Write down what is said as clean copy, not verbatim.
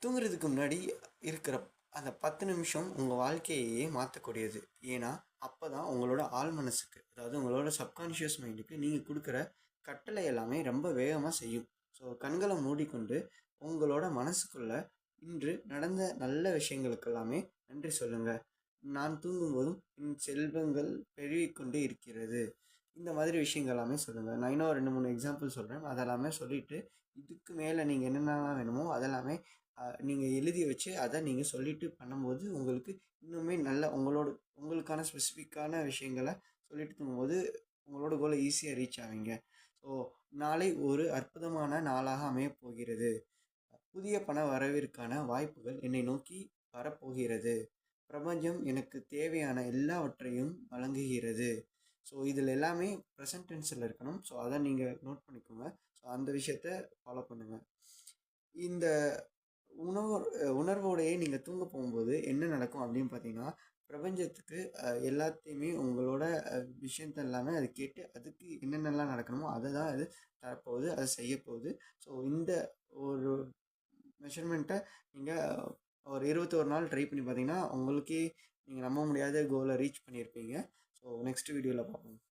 தூங்குறதுக்கு முன்னாடி இருக்கிற அந்த 10 நிமிஷம் உங்கள் வாழ்க்கையையே மாற்றக்கூடியது. ஏன்னா, அப்போ தான் உங்களோட ஆழ் மனசுக்கு, அதாவது உங்களோட சப்கான்ஷியஸ் மைண்டுக்கு நீங்கள் கொடுக்குற கட்டளை எல்லாமே ரொம்ப வேகமாக செய்யும். ஸோ கண்களை மூடிக்கொண்டு உங்களோட மனசுக்குள்ள இன்று நடந்த நல்ல விஷயங்களுக்கு எல்லாமே நன்றி சொல்லுங்க. நான் தூங்கும்போதும் என் செல்வங்கள் பெருகிக்கொண்டே இருக்கிறது. இந்த மாதிரி விஷயங்கள் எல்லாமே சொல்லுங்க. நான் இன்னும் 2, 3 எக்ஸாம்பிள் சொல்றேன். அதெல்லாமே சொல்லிட்டு, இதுக்கு மேல நீங்க என்னென்னலாம் வேணுமோ அதெல்லாமே நீங்க எழுதி வச்சு, அத நீங்க சொல்லிட்டு பண்ணும்போது, உங்களுக்கு இன்னுமே நல்ல உங்களுக்கான ஸ்பெசிஃபிக்கான விஷயங்கள சொல்லிட்டு தூங்கும்போது, உங்களோட கோல ஈஸியா ரீச் ஆவீங்க. ஸோ, நாளை ஒரு அற்புதமான நாளாக அமையப் போகிறது. புதிய பண வரவிற்கான வாய்ப்புகள் என்னை நோக்கி வரப்போகிறது. பிரபஞ்சம் எனக்கு தேவையான எல்லாவற்றையும் வழங்குகிறது. ஸோ இதில் எல்லாமே ப்ரெசன்ட் டென்ஸில் இருக்கணும். ஸோ அதை நீங்கள் நோட் பண்ணிக்கோங்க. ஸோ அந்த விஷயத்த ஃபாலோ பண்ணுங்கள். இந்த உணர்வோடையே நீங்கள் தூங்க போகும்போது என்ன நடக்கும் அப்படின்னு பார்த்தீங்கன்னா, பிரபஞ்சத்துக்கு எல்லாத்தையுமே உங்களோட விஷயத்த எல்லாமே அது கேட்டு அதுக்கு என்னென்னலாம் நடக்கணுமோ அதை தான் அது தரப்போகுது, அதை செய்ய போகுது. ஸோ இந்த ஒரு மெஷர்மெண்ட்டை நீங்கள் ஒரு 21 நாள் ட்ரை பண்ணி பார்த்தீங்கன்னா, உங்களுக்கே நீங்கள் நம்ப முடியாத கோலை ரீச் பண்ணியிருப்பீங்க. ஸோ நெக்ஸ்ட் வீடியோவில் பார்ப்போம்.